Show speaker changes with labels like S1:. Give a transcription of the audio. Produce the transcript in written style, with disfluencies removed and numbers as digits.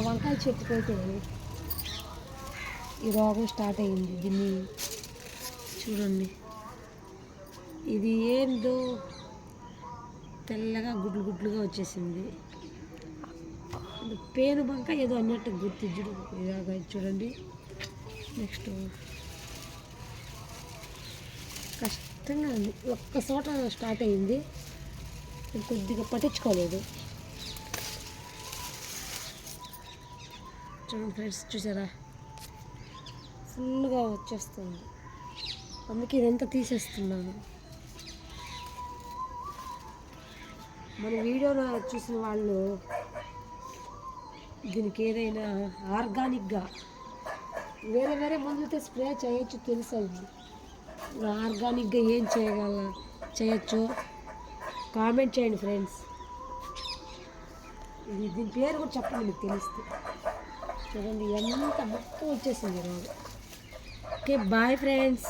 S1: వంకాయ చెట్టుకైతే ఈ రోగం స్టార్ట్ అయింది. దీన్ని చూడండి, ఇది ఏందో తెల్లగా గుడ్లు గుడ్లుగా వచ్చేసింది. పేను బంక ఏదో అన్నట్టు గుర్తించుడు ఇలాగా చూడండి. నెక్స్ట్ కష్టంగా ఉంది, ఒక్క చోట స్టార్ట్ అయింది, కొద్దిగా పట్టించుకోలేదు. చూడండి ఫ్రెండ్స్, చూసారా ఫుల్గా వచ్చేస్తుంది. అందుకే ఇదంతా తీసేస్తున్నాను. మన వీడియోలో చూసిన వాళ్ళు దీనికి ఏదైనా ఆర్గానిక్గా వేరే వేరే మందులతో స్ప్రే చేయొచ్చు, తెలుసు. ఆర్గానిక్గా ఏం చేయొచ్చు కామెంట్ చేయండి ఫ్రెండ్స్. దీని పేరు కూడా చెప్పండి మీకు తెలిస్తే. చూడండి ఎంత మొత్తం వచ్చేసింది రోగం. Okay, bye friends.